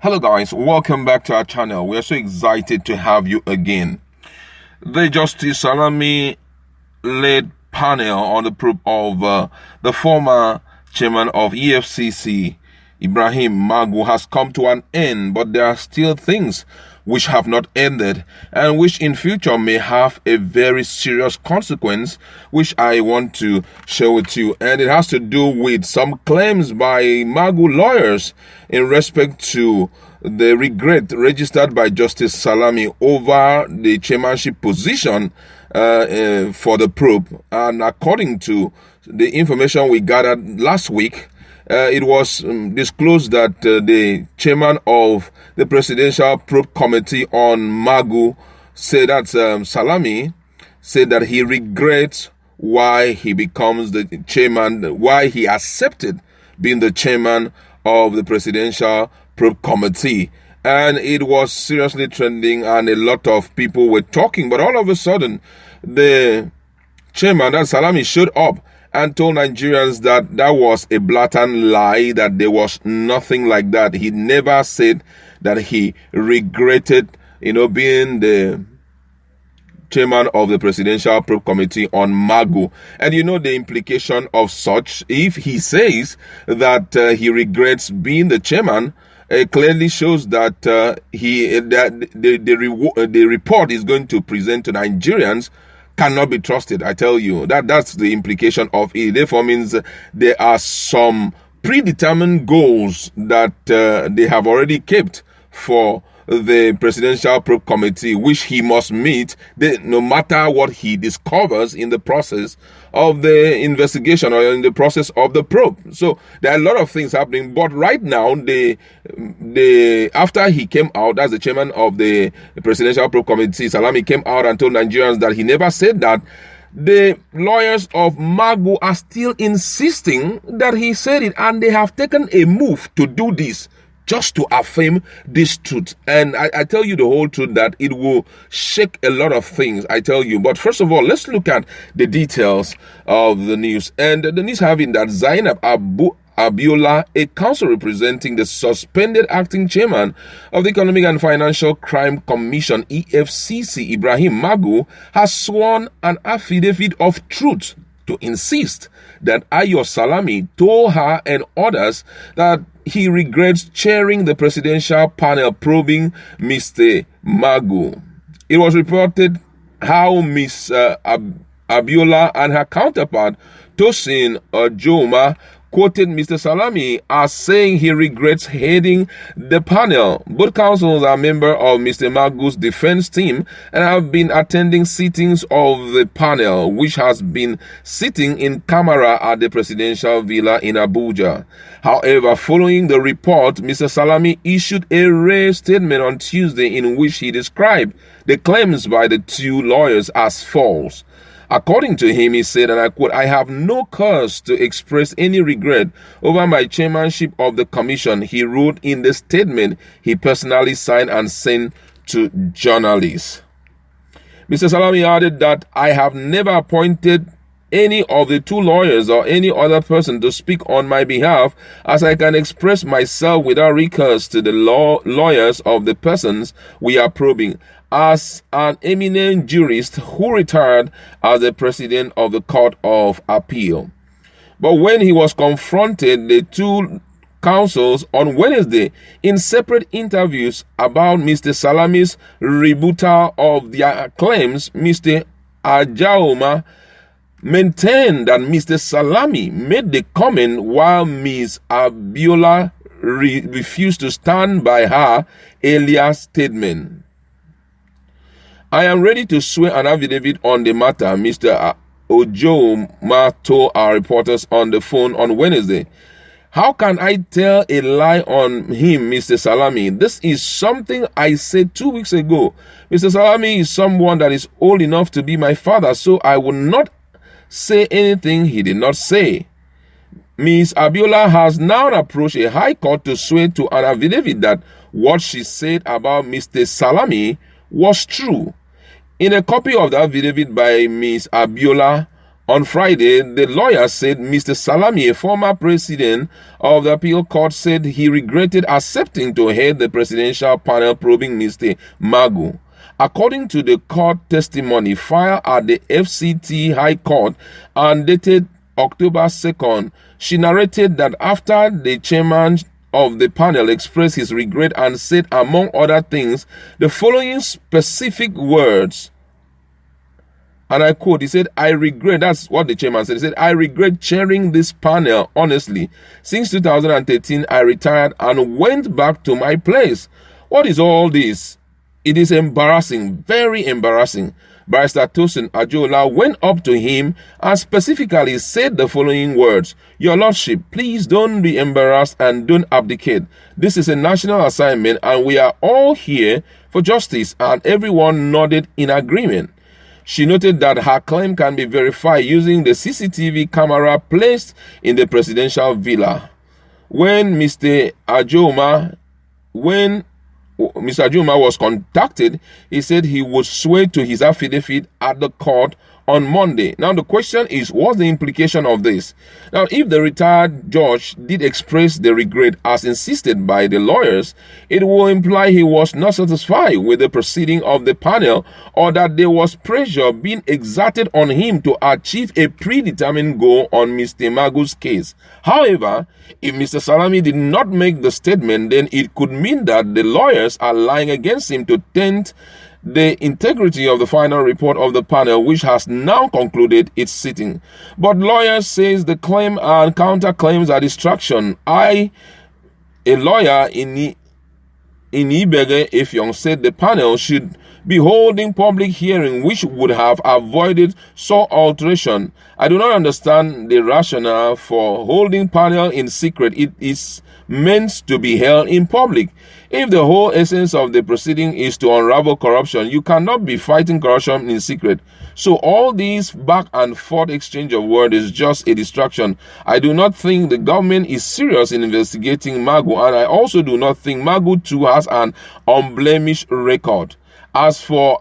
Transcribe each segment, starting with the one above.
Hello guys, welcome back to our channel. We are so excited to have you again. The Justice Salami led panel on the probe of the former chairman of EFCC, Ibrahim Magu, has come to an end, but there are still things which have not ended and which in future may have a very serious consequence, which I want to share with you. And it has to do with some claims by Magu lawyers in respect to the regret registered by Justice Salami over the chairmanship position for the probe. And according to the information we gathered last week, it was disclosed that the chairman of the Presidential Probe Committee on Magu said that Salami said that he regrets why he becomes the chairman, why he accepted being the chairman of the Presidential Probe Committee. And it was seriously trending and a lot of people were talking. But all of a sudden, the chairman, that Salami, showed up and told Nigerians that that was a blatant lie, that there was nothing like that. He never said that he regretted, being the chairman of the Presidential Probe Committee on Magu. And the implication of such, if he says that he regrets being the chairman, it clearly shows that the report is going to present to Nigerians cannot be trusted. I tell you, that's the implication of it. Therefore means there are some predetermined goals that they have already kept for the Presidential Probe Committee, which he must meet no matter what he discovers in the process of the investigation or in the process of the probe. So there are a lot of things happening, but right now, after he came out as the chairman of the Presidential Probe Committee, Salami came out and told Nigerians that he never said that. The lawyers of Magu are still insisting that he said it, and they have taken a move to do this, just to affirm this truth. And I tell you the whole truth, that it will shake a lot of things, I tell you. But first of all, let's look at the details of the news. And the news having that Zainab Abiola, a counsel representing the suspended acting chairman of the Economic and Financial Crime Commission, EFCC, Ibrahim Magu, has sworn an affidavit of truth to insist that Ayo Salami told her and others that he regrets chairing the presidential panel probing Mr. Magu. It was reported how Ms. Abiola and her counterpart, Tosin Ojoma, quoted Mr. Salami as saying he regrets heading the panel. Both counsels are members of Mr. Magu's defense team and have been attending sittings of the panel, which has been sitting in camera at the presidential villa in Abuja. However, following the report, Mr. Salami issued a rare statement on Tuesday in which he described the claims by the two lawyers as false. According to him, he said, and I quote, "I have no cause to express any regret over my chairmanship of the commission," he wrote in the statement he personally signed and sent to journalists. Mr. Salami added that, "I have never appointed any of the two lawyers or any other person to speak on my behalf, as I can express myself without recourse to the lawyers of the persons we are probing. As an eminent jurist who retired as the president of the Court of Appeal." But when he was confronted, the two counsels on Wednesday in separate interviews about Mr. Salami's rebuttal of their claims, Mr. Ajaoma maintained that Mr. Salami made the comment while Ms. Abiola refused to stand by her earlier statement. "I am ready to swear an affidavit on the matter," Mr. Ojoma told our reporters on the phone on Wednesday. "How can I tell a lie on him, Mr. Salami? This is something I said 2 weeks ago. Mr. Salami is someone that is old enough to be my father, so I will not say anything he did not say." Ms. Abiola has now approached a high court to swear to an affidavit that what she said about Mr. Salami was true. In a copy of the affidavit by Ms. Abiola On Friday, the lawyer said Mr. Salami, a former president of the appeal court, said he regretted accepting to head the presidential panel probing Mr. Magu. According to the court testimony filed at the FCT High Court and dated October 2nd, she narrated that after the chairman of the panel expressed his regret and said, among other things, the following specific words. And I quote, he said, I regret, that's what the chairman said. He said, I regret chairing this panel, honestly. Since 2013, I retired and went back to my place. What is all this? It is embarrassing, very embarrassing. Barrister Tosin Ajola went up to him and specifically said the following words. Your Lordship, please don't be embarrassed and don't abdicate. This is a national assignment and we are all here for justice, and everyone nodded in agreement. She noted that her claim can be verified using the CCTV camera placed in the presidential villa. When Mr. Ajoma was contacted, he said he would swear to his affidavit at the court on Monday. Now, the question is, what's the implication of this? Now, if the retired judge did express the regret as insisted by the lawyers, it will imply he was not satisfied with the proceeding of the panel or that there was pressure being exerted on him to achieve a predetermined goal on Mr. Magu's case. However, if Mr. Salami did not make the statement, then it could mean that the lawyers are lying against him to taint the integrity of the final report of the panel, which has now concluded its sitting. But lawyers says the claim and counterclaims are distraction. A lawyer in Ibege Effiong said the panel should be holding public hearing, which would have avoided so alteration. I do not understand the rationale for holding panel in secret. It is meant to be held in public. If the whole essence of the proceeding is to unravel corruption, you cannot be fighting corruption in secret. So all these back and forth exchange of words is just a distraction. I do not think the government is serious in investigating Magu, and I also do not think Magu too has an unblemished record. As I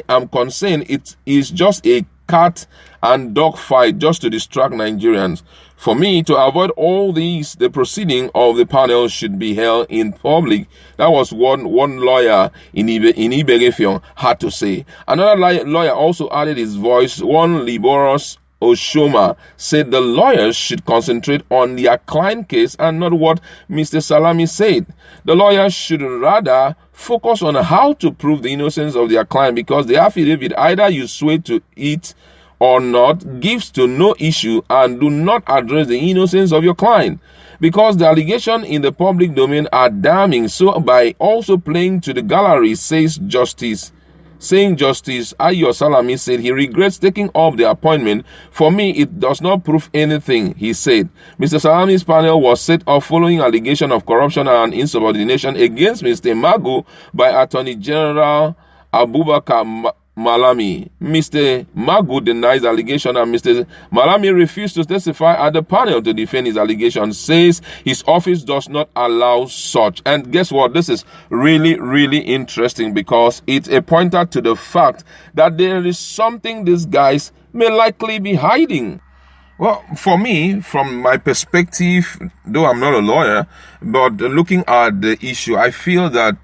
am concerned, it is just a cat and dog fight just to distract Nigerians. For me, to avoid all these, the proceeding of the panel should be held in public. That was one lawyer in Ibege had to say. Another lawyer also added his voice. One Liboros Oshoma said the lawyers should concentrate on their client case and not what Mr. Salami said. The lawyers should rather focus on how to prove the innocence of their client, because the affidavit, either you swear to it or not, gives to no issue and do not address the innocence of your client, because the allegations in the public domain are damning. So by also playing to the gallery, saying Justice Ayo Salami said he regrets taking up the appointment. For me, it does not prove anything, he said. Mr. Salami's panel was set up following allegation of corruption and insubordination against Mr. Magu by Attorney General Abubakar Malami. Mr. Magu denies allegation and Mr. Malami refused to testify at the panel to defend his allegation, says his office does not allow such. And guess what? This is really, really interesting, because it's a pointer to the fact that there is something these guys may likely be hiding. Well, for me, from my perspective, though I'm not a lawyer, but looking at the issue, I feel that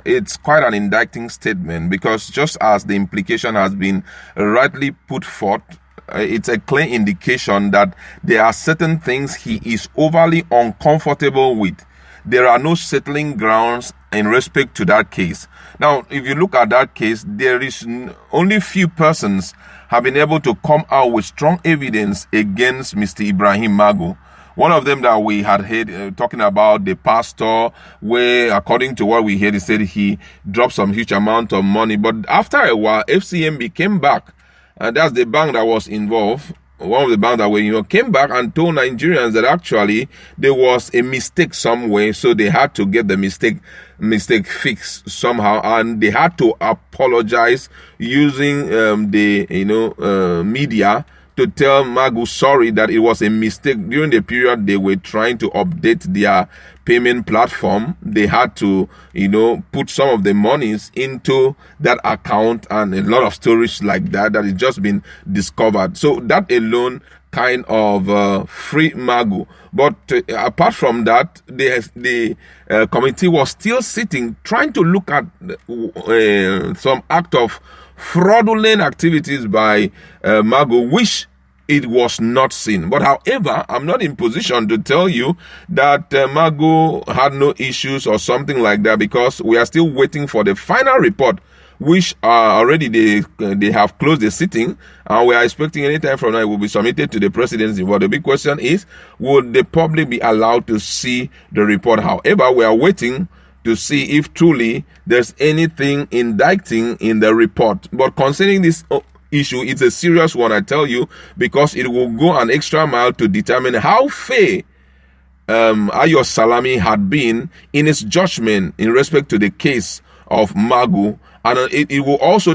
it's quite an indicting statement, because just as the implication has been rightly put forth, it's a clear indication that there are certain things he is overly uncomfortable with. There are no settling grounds in respect to that case. Now, if you look at that case, there is only few persons have been able to come out with strong evidence against Mr. Ibrahim Magu. One of them that we had heard talking about the pastor, where according to what we heard, he said he dropped some huge amount of money. But after a while, FCMB came back, and that's the bank that was involved. One of the banks that were, came back and told Nigerians that actually there was a mistake somewhere, so they had to get the mistake fixed somehow, and they had to apologize using the media to tell Magu sorry that it was a mistake during the period they were trying to update their payment platform, they had to, put some of the monies into that account, and a lot of stories like that has just been discovered. So that alone kind of free Magu. But apart from that, the committee was still sitting, trying to look at some act of fraudulent activities by Magu, which it was not seen. But however, I'm not in position to tell you that Magu had no issues or something like that, because we are still waiting for the final report, which already they have closed the sitting, and we are expecting any time from now it will be submitted to the presidency. But the big question is, would the public be allowed to see the report? However, we are waiting to see if truly there's anything indicting in the report. But concerning this issue, it's a serious one, I tell you, because it will go an extra mile to determine how fair Ayo Salami had been in his judgment in respect to the case of Magu, and it will also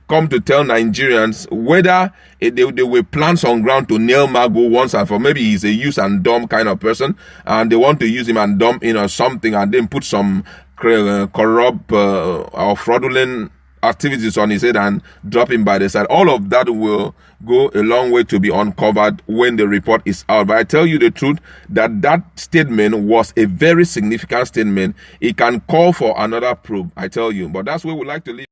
come to tell Nigerians whether there were plans on ground to nail Magu once and for. Maybe he's a use and dump kind of person, and they want to use him and dump in or something, and then put some corrupt or fraudulent activities on his head and drop him by the side. All of that will go a long way to be uncovered when the report is out. But I tell you the truth, that statement was a very significant statement. It can call for another probe, I tell you. But that's where we like to leave.